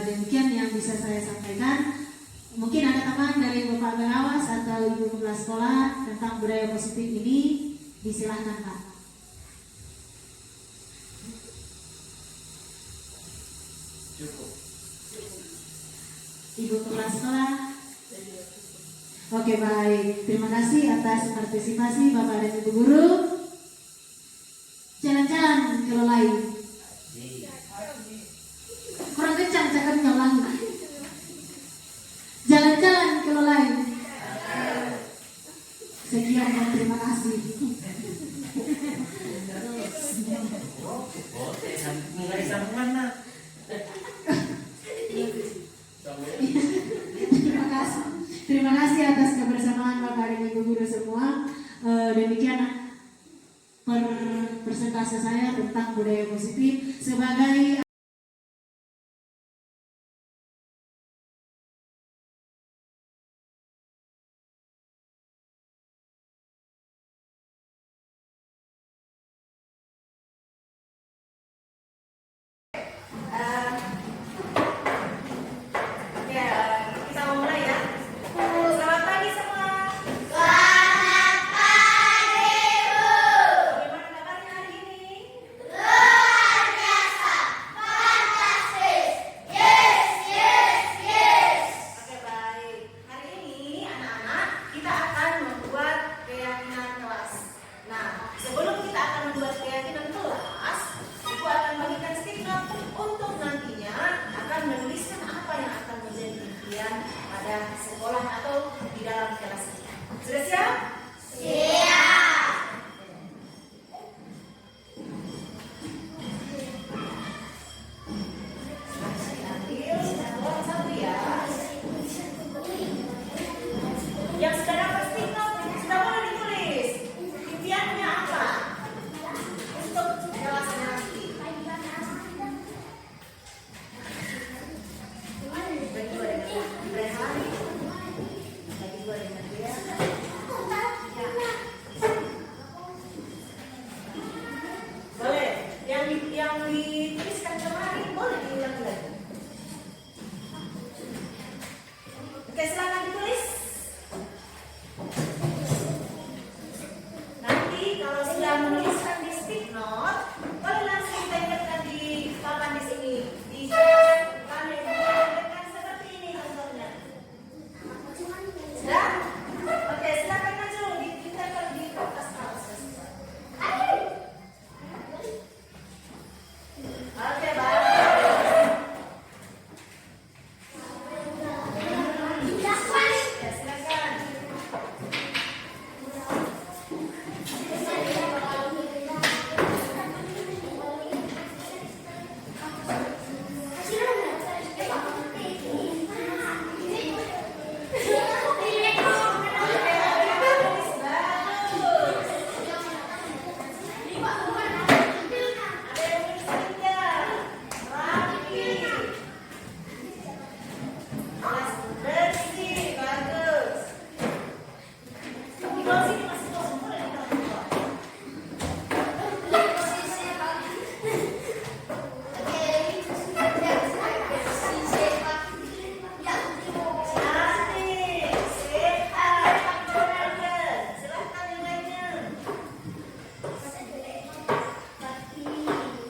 Demikian yang bisa saya sampaikan. Mungkin ada tambahan dari Bapak pengawas atau Ibu kepala sekolah tentang budaya positif ini, disilahkan Pak. Cukup. Ibu kepala sekolah. Oke, baik. Terima kasih atas partisipasi Bapak dan Ibu guru. Jalan-jalan ke Lelai. Kurang kencang cakapnya lagi. Jalan-jalan ke Lelai. Sekian dan terima kasih. Mulai sambungan nak. Terima kasih atas kebersamaan Bapak dan Ibu guru semua. Demikian persentase saya tentang budaya positif sebagai Kita mau mulai ya. Selamat pagi semua. di dalam kelas kita. Sudah siap? Yang sudah dapat stiker sudah boleh ditulis impiannya apa untuk dewasa nanti. Bagi dua dengan Rehari, bagi dua dengan dia. Boleh, yang dituliskan kemarin boleh diulang lagi. Oke, silakan ditulis. Nanti kalau sudah menuliskan di stick note, boleh langsung tempelkan di papan di sini. Di panel tempelkan seperti ini contohnya. Sudah? Oke, silakan maju ditempel di kertas kaos. Oke, baik. Ya, silakan.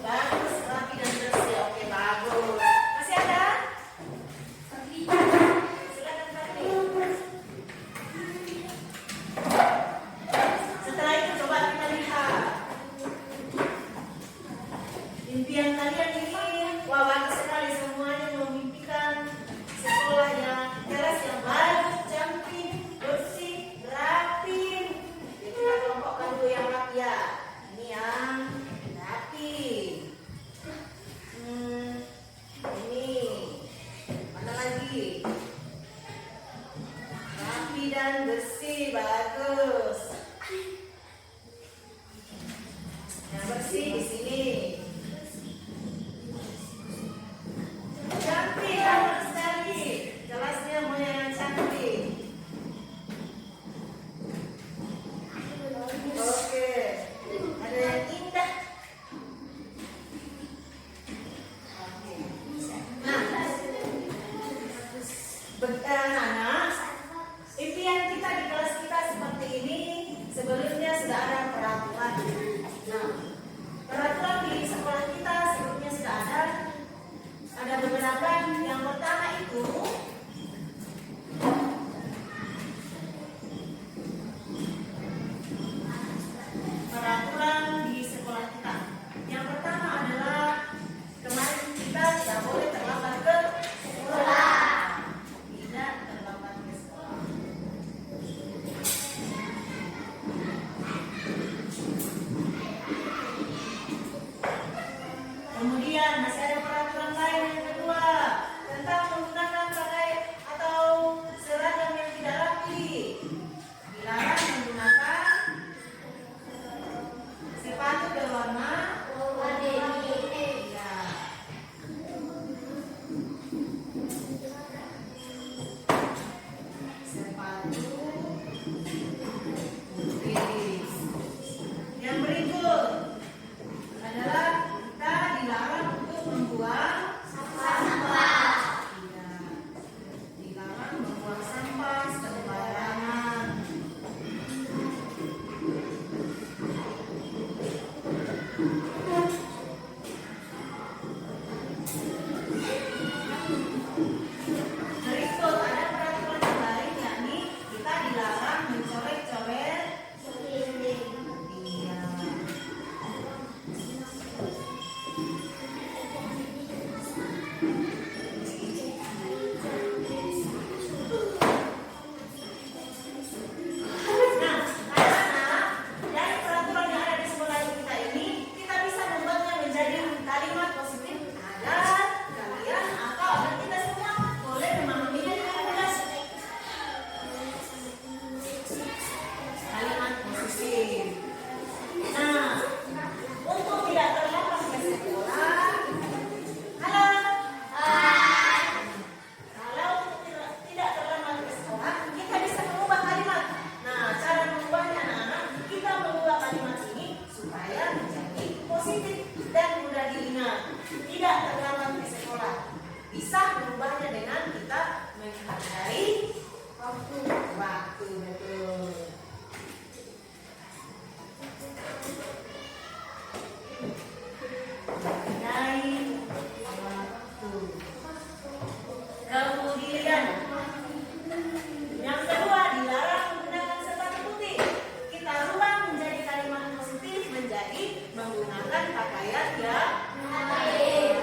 Bagus, rapi dan bersih. Oke, bagus. Masih ada? Silakan Fadli. Setelah itu coba kita lihat impian kalian ini. Wah, bagus sekali semuanya memimpikan sekolah yang kelas yang bagus, cantik, bersih, rapi. Jadi kita kelompokkan dulu yang rapi ya. Ini yang rapi. Ini mana lagi? Rapi dan bersih, bagus. Yang bersih di sini. Cantik, bagus sekali. Kelasnya mau yang cantik. Oke, ada yang indah. Nah, impian kita di kelas kita seperti ini. Sebelumnya itu betul. Hargai waktu. Kemudian yang kedua, dilarang menggunakan sepatu putih. Kita rubah menjadi kalimat positif menjadi menggunakan pakaian yang baik.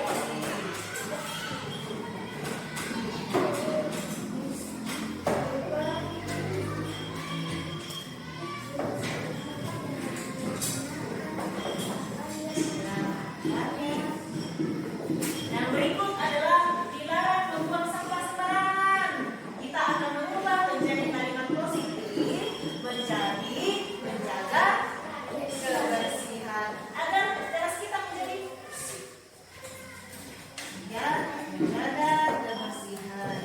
Yang berikut adalah dilarang membuang sampah sembarangan. Kita akan mengubah menjadi kalimat positif menjadi menjaga kebersihan agar teras kita menjadi bersih. Ya, menjaga kebersihan.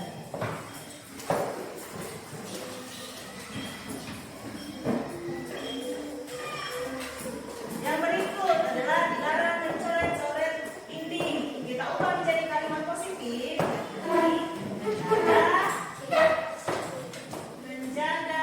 Yang berikut adalah dilarang mencoret-coret dinding. Kita ubah menjadi kalimat positif. Menjaga